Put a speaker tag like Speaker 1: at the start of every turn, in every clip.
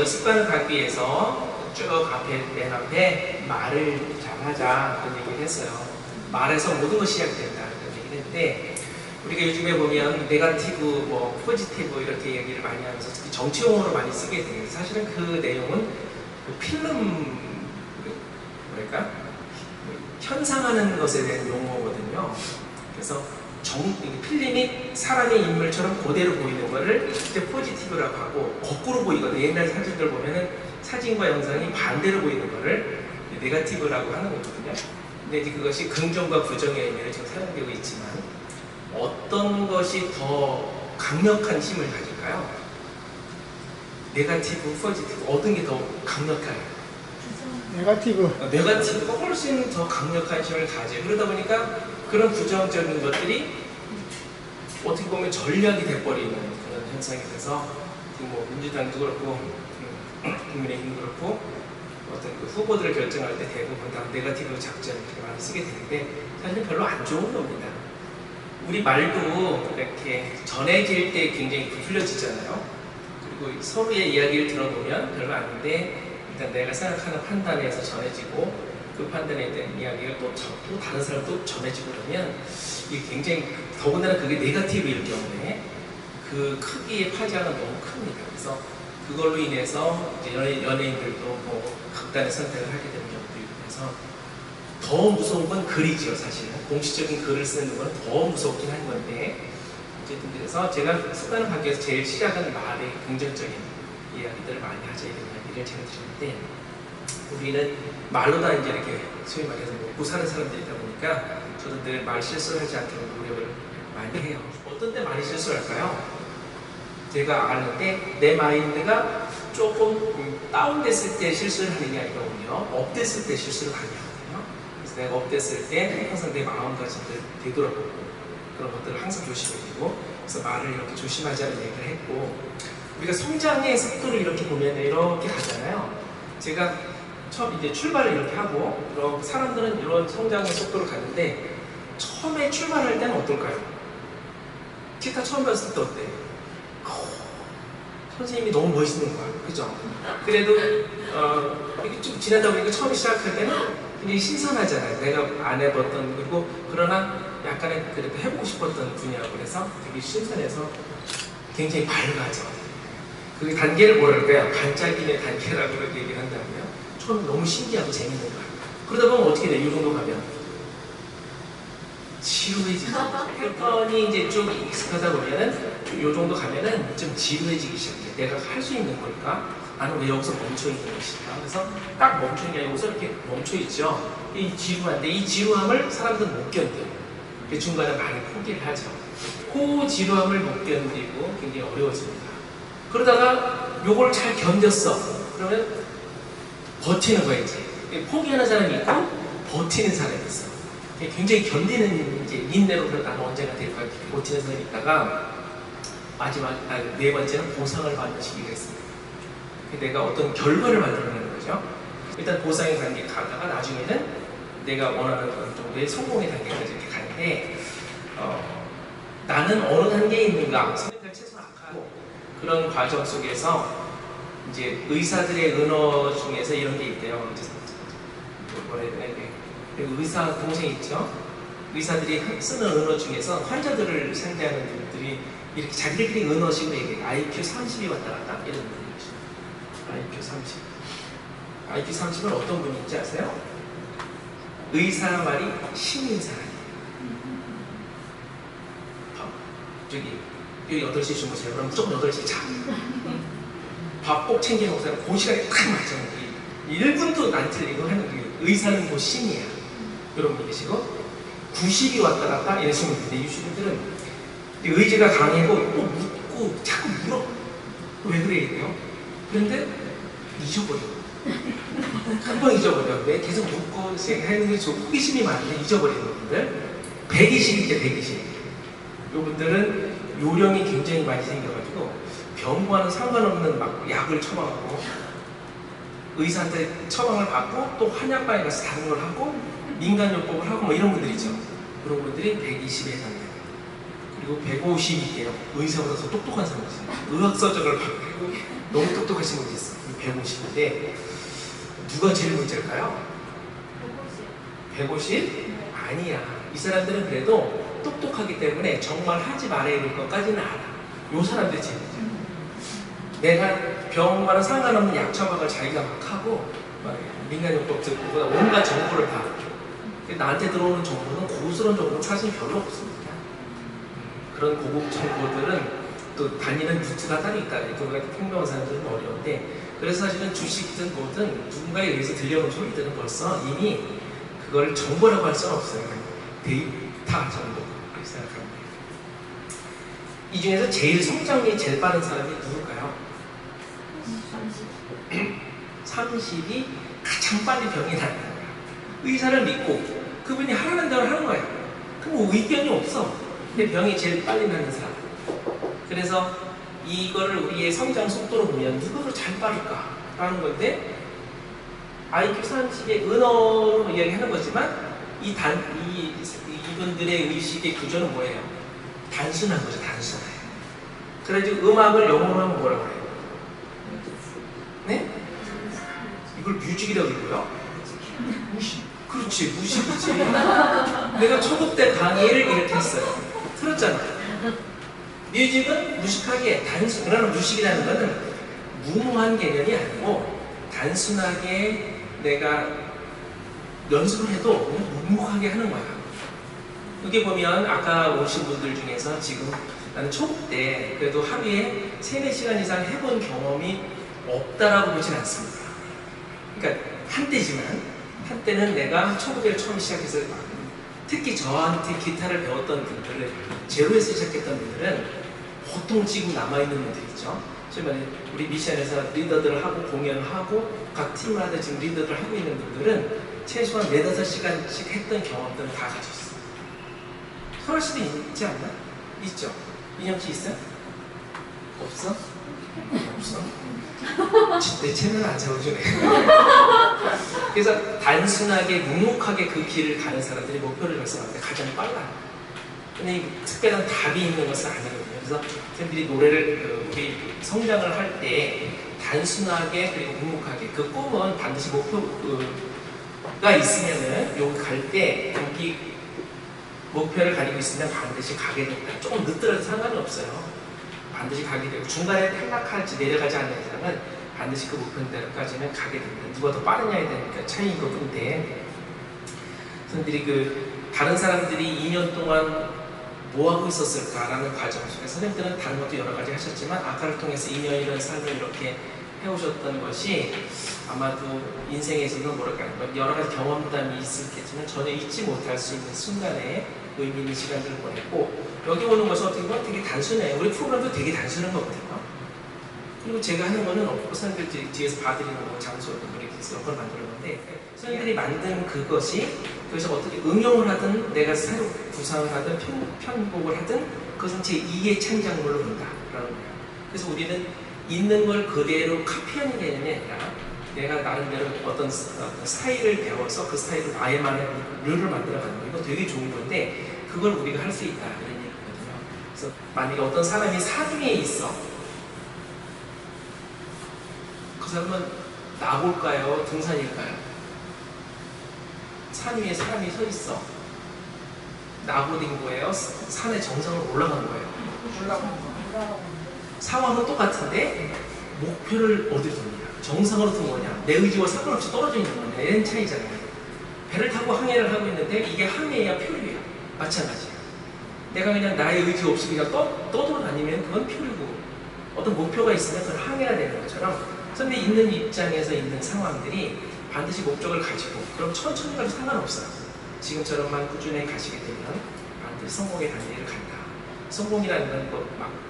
Speaker 1: 이런 습관을 갖기 위해서 쭉 맨 앞에 말을 잘하자 그런 얘기를 했어요. 말에서 모든 것이 시작된다 그런 얘기를 했는데, 우리가 요즘에 보면 네거티브, 뭐 포지티브 이렇게 얘기를 많이 하면서 특히 정치용어로 많이 쓰게 되는데, 사실은 그 내용은 그 필름 뭐랄까 현상하는 것에 대한 용어거든요. 그래서 필름이 사람의 인물처럼 그대로 보이는 거를 이제 포지티브라고 하고, 거꾸로 보이거든요. 옛날 사진들 보면은 사진과 영상이 반대로 보이는 거를 네거티브라고 하는 거거든요. 근데 이제 그것이 긍정과 부정의 의미로 지금 사용되고 있지만, 어떤 것이 더 강력한 힘을 가질까요? 네거티브, 포지티브, 어떤 게 더 강력할까요? 네거티브가 훨씬 더 강력한 힘을 가져요. 그러다 보니까 그런 부정적인 것들이 어떻게 보면 전략이 돼버리는 그런 현상이 돼서, 뭐 민주당도 그렇고 국민의힘도 그렇고 어떤 그 후보들을 결정할 때 대부분 다 네거티브 작전 이렇게 많이 쓰게 되는데, 사실은 별로 안 좋은 겁니다. 우리 말도 이렇게 전해질 때 굉장히 부풀려지잖아요. 그리고 서로의 이야기를 들어보면 별로 아닌데, 일단 내가 생각하는 판단에서 전해지고, 그 판단에 대한 이야기가 또 다른 사람 또 전해지고 그러면, 이게 굉장히, 더군다나 그게 네거티브일 경우에 그 크기의 파장은 너무 큽니다. 그래서 그걸로 인해서 이제 연예인들도 뭐 극단의 선택을 하게 되는 경우도 있고 해서, 더 무서운 건 글이죠. 사실은 공식적인 글을 쓰는 건 더 무섭긴 한 건데, 어쨌든 그래서 제가 습관을 갖기 위해서 제일 시작은 말의 긍정적인 이야기들을 많이 하자 이런 이야기를 제가 드렸는데, 우리는 말로 다 이제 이렇게 소위 말해서 먹고 사는 사람들이다 보니까 저도 늘 말 실수를 하지 않도록 노력을 많이 해요. 어떤 때 많이 실수할까요? 제가 아는데 내 마인드가 조금 다운됐을 때 실수를 하는 게 아니거든요. 업됐을 때 실수를 많이 하거든요. 그래서 내가 업됐을 때 항상 내 마음가짐을 되돌아보고 그런 것들을 항상 조심해주고, 그래서 말을 이렇게 조심하자는 얘기를 했고, 우리가 성장의 속도를 이렇게 보면 이렇게 가잖아요. 제가 처음 이제 출발을 이렇게 하고, 사람들은 이런 성장의 속도를 가는데, 처음에 출발할 때는 어떨까요? 기타 처음 봤을 때 어때? 선생님이 너무 멋있는 거야. 그죠? 그래도 이렇게 좀 지나다 보니까 처음 시작할 때는 굉장히 신선하잖아요. 내가 안 해봤던, 그리고 그러나 약간의 그래도 해보고 싶었던 분야고, 그래서 되게 신선해서 굉장히 밝아져. 그 단계를 뭐랄까요? 반짝임의 단계라고 얘기를 한다면요. 처음에 너무 신기하고 재밌는 거야. 그러다 보면 어떻게 돼? 이 정도 가면 지루해지죠. 패턴이 이제 좀 익숙하다 보면은 이 정도 가면은 좀 지루해지기 시작해. 내가 할 수 있는 걸까? 나는 왜 여기서 멈춰 있는 것일까? 그래서 딱 멈추는 게 아니고 여기서 이렇게 멈춰 있죠. 이 지루한데, 이 지루함을 사람들은 못 견뎌요. 그 중간에 많이 포기를 하죠. 그 지루함을 못 견디고 굉장히 어려워집니다. 그러다가 요걸 잘 견뎠어. 그러면 버티는 거야 이제. 포기하는 사람이 있고 버티는 사람이 있어. 굉장히 견디는 이제 인내로 나는 언젠가 될 거야 버티는 사람이 있다가, 네 번째는 보상을 받는 시기가 있습니다. 내가 어떤 결과를 만들어내는 거죠. 일단 보상의 단계 가다가 나중에는 내가 원하는 정도의 성공의 단계까지 이렇게 가는데, 나는 어느 단계에 있는가 선택을 최소한 안 하고, 그런 과정 속에서 이제 의사들의 언어 중에서 이런 게 있대요. 뭐라 해야 되나, 의사 동생 있죠? 의사들이 쓰는 언어 중에서 환자들을 상대하는 분들이 이렇게 자기들끼리 언어식으로 얘기해요. IQ 30이 왔다 갔다 이런 분들이 있어요. IQ 30. IQ 30은 어떤 분인지 아세요? 의사 말이 신인 사람이에요. 여기 8시에 주무세요. 그럼 무조건 8시에 자. 밥 꼭 챙겨 먹고 사람 그 시간에 딱 맞춰. 1분도 안 틀리고 하는 게 의사는 뭐 신이야. 이런 분이 계시고, 90이 왔다 갔다 이러시는 분인데, 이 분들은 의지가 강하고 또 묻고 자꾸 물어. 왜 그래 이래요? 그런데 잊어버려. 금방 잊어버려. 왜 계속 묻고 하는 게 호기심이 많은데 잊어버리는 분들. 120일 때 120. 이분들은 요령이 굉장히 많이 생겨가지고 병과는 상관없는 막 약을 처방하고, 의사한테 처방을 받고 또 한약방에 가서 다른 걸 하고 민간요법을 하고 뭐 이런 분들이죠. 그런 분들이 120에 해당돼요. 그리고 150이에요. 의사보다 더 똑똑한 사람이 있어요. 의학 서적을 받고 너무 똑똑하신 분이 있어. 150인데 누가 제일 문제일까요? 150? 아니야. 이 사람들은 그래도 똑똑하기 때문에 정말 하지 말아야 될 것까지는 알아. 요 사람들이 제일 문제야. 내가 병원과는 상관없는 약 처방을 자기가 막 하고 막 민간요법 듣고 온갖 정보를 다 나한테 들어오는 정보는 고급스러운 정보는 사실 별로 없습니다. 그런 고급 정보들은 또 다니는 루트가 따로 있다. 그거가 평범한 사람들은 어려운데 그래서 사실은 주식든 뭐든 누군가에 의해서 들려오는 소리들은 벌써 이미 그걸 정보라고 할 수는 없어요. 데이터 정보 그렇게 생각합니다. 이 중에서 제일 성장이 제일 빠른 사람이 누굴까요? 30이 가장 빨리 병이 나는 거야. 의사를 믿고 그분이 하라는 대로 하는 거야. 그럼 의견이 없어. 근데 병이 제일 빨리 나는 사람. 그래서 이거를 우리의 성장 속도로 보면 누가 더 잘 빠를까? 라는 건데 IQ 30의 은어로 이야기하는 거지만 이분들의 의식의 구조는 뭐예요? 단순한 거죠. 단순해요. 그래가지고 음악을 영어로 하면 뭐라고 해요? 네? 이걸 뮤직이라고 그러고요? 무식. 그렇지, 무식이지. 내가 초급 때 강의를 이렇게 했어요. 들었잖아. 뮤직은 무식하게 그러나 무식이라는 것은 무모한 개념이 아니고 단순하게 내가 연습을 해도 그냥 묵묵하게 하는 거야. 여기 보면 아까 오신 분들 중에서 지금 나는 초급 때 그래도 하루에 3-4시간 이상 해본 경험이 없다라고 보진 않습니다. 그러니까 한때는 내가 초급에 처음 시작해서 특히 저한테 기타를 배웠던 분들을 제로에서 시작했던 분들은 보통 지금 남아있는 분들 있죠. 소위 말해 우리 미션에서 리더들을 하고 공연을 하고 각 팀마다 지금 리더들을 하고 있는 분들은 최소한 4-5시간씩 했던 경험들을 다 가지고 있어요. 설아 씨도 있지 않나? 있죠? 인형 씨 있어요? 없어? 없어? 내 채널을 안 세워주네. 그래서 단순하게 묵묵하게 그 길을 가는 사람들이 목표를 달성할 때 가장 빨라요. 근데 특별한 답이 있는 것은 아니거든요. 그래서 선생님들이 노래를 우리 성장을 할 때 단순하게 그리고 묵묵하게 그 꿈은 반드시 목표가 있으면은 여기 갈 때 여기 목표를 가지고 있으면 반드시 가게 된다. 조금 늦더라도 상관이 없어요. 반드시 가게 되고 중간에 탈락할지 내려가지 않는 이상은 반드시 그 목표대로까지는 가게 됩니다. 누가 더 빠르냐에 대한 차이인 것 뿐인데 선생님들이 다른 사람들이 2년 동안 뭐 하고 있었을까라는 과정 속에 선생님들은 다른 것도 여러 가지 하셨지만 아까를 통해서 2년이라는 삶을 이렇게 해오셨던 것이 아마도 인생에서는 여러 가지 경험담이 있었겠지만 전혀 잊지 못할 수 있는 순간에 의미 있는 시간들을 보냈고 여기 오는 것이 어떻게 보면 되게 단순해요. 우리 프로그램도 되게 단순한 거거든요. 그리고 제가 하는 거는 선생님들 뒤에서 봐드리는 거 장소도 그렇게 해서 그걸 만들었는데 선생님들이 만든 그것을 어떻게 응용을 하든 내가 새로 구상을 하든 편곡을 하든 그것은 제2의 창작물로 본다라는 거예요. 그래서 우리는 있는 걸 그대로 카피하는 개념이 아니라 내가 나름대로 어떤 스타일을 배워서 그 스타일을 나의만의 룰을 만들어가는 거 이거 되게 좋은 건데 그걸 우리가 할 수 있다 이런 얘기거든요. 그래서 만약에 어떤 사람이 산위에 있어 그 사람은 나볼까요? 등산일까요? 산 위에 사람이 서 있어. 나고된 거예요? 산의 정상으로 올라간 거예요? 상황은 똑같은데 목표를 어디로 둡니까? 정상으로 둔 거냐? 내 의지와 상관없이 떨어져 있는 거냐? 이런 차이잖아요. 배를 타고 항해를 하고 있는데 이게 항해야 표류야. 마찬가지야. 내가 그냥 나의 의지 없이 그냥 떠돌아다니면 그건 표류고 어떤 목표가 있으면 그건 항해가 되는 것처럼 근데 있는 입장에서 있는 상황들이 반드시 목적을 가지고 그럼 천천히 가도 상관없어요. 지금처럼만 꾸준히 가시게 되면 반드시 성공의 단계를 간다. 성공이라는 건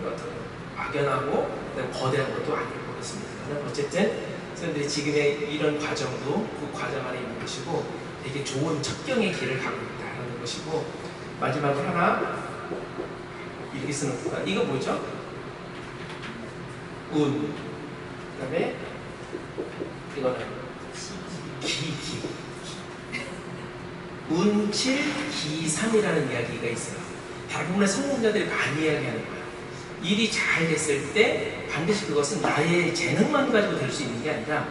Speaker 1: 어떤 막연하고 거대한 것도 아니고 그렇습니다. 어쨌든 선생님들이 지금의 이런 과정도 그 과정 안에 있는 것이고 되게 좋은 척경의 길을 가고 있다는 것이고 마지막으로 하나 이렇게 쓰는 거가 이거 뭐죠? 운. 그 다음에 이거는 기. 운칠 기삼이라는 이야기가 있어요. 대부분의 성공자들이 많이 이야기하는 거예요. 일이 잘 됐을 때 반드시 그것은 나의 재능만 가지고 될 수 있는 게 아니라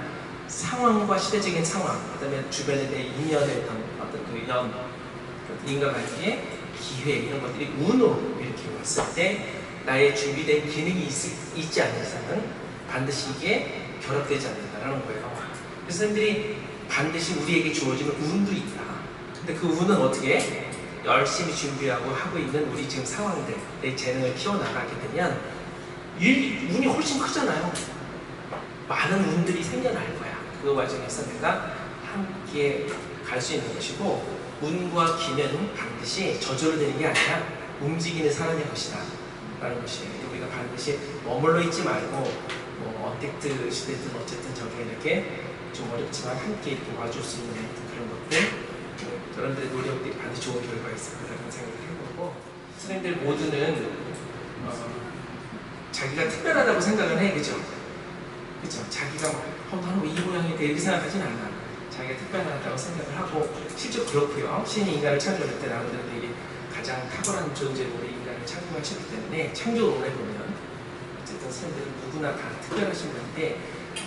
Speaker 1: 상황과 시대적인 상황, 그다음에 주변에 내 인연의 어떤 그 인과관계, 기회 이런 것들이 운으로 이렇게 왔을 때 나의 준비된 기능이 있지 않은 이상은 반드시 이게 결합되지 않는다라는 거예요. 그래서 선생님들이 반드시 우리에게 주어지는 운도 있다. 근데 그 운은 어떻게 열심히 준비하고 하고 있는 우리 지금 상황들, 내 재능을 키워나가게 되면 운이 훨씬 크잖아요. 많은 운들이 생겨날 거야. 그 과정에서 내가 함께 갈 수 있는 것이고, 운과 기는 반드시 저절로 되는 게 아니라 움직이는 사람의 것이다 라는 것이에요. 우리가 반드시 머물러 있지 말고 언택트 시대든 어쨌든 저게 이렇게 좀 어렵지만 함께 이렇게 와줄 수 있는 그런 것들, 여러분들의 노력들이 반드시 좋은 결과가 있을 거라는 생각을 해보고, 선생님들 모두는 자기가 특별하다고 생각을 해, 그죠? 그죠? 자기가 나는 왜 이 모양이 돼? 이렇게 생각하진 않아. 자기가 특별하다고 생각을 하고, 실제로 그렇고요. 신이 인간을 창조할 때 나름대로 되게 가장 탁월한 존재로 우리 인간을 창조하셨기 때문에, 창조론에 보면 어쨌든 선생님들은 누구나 다 특별하신 분인데,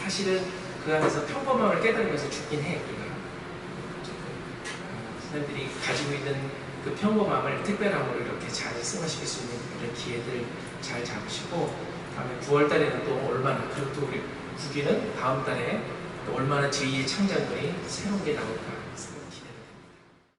Speaker 1: 사실은 그 안에서 평범함을 깨달으면서 죽긴 해, 우리가. 선생님들이 가지고 있는 그 평범함을 특별함으로 이렇게 잘 승화시킬 수 있는 그런 기회들 잘 잡으시고, 다음에 9월 달에는 또 얼마나, 그리고 또 우리 국기는 다음 달에 또 얼마나 제2의 창작물이 새로운 게 나올까.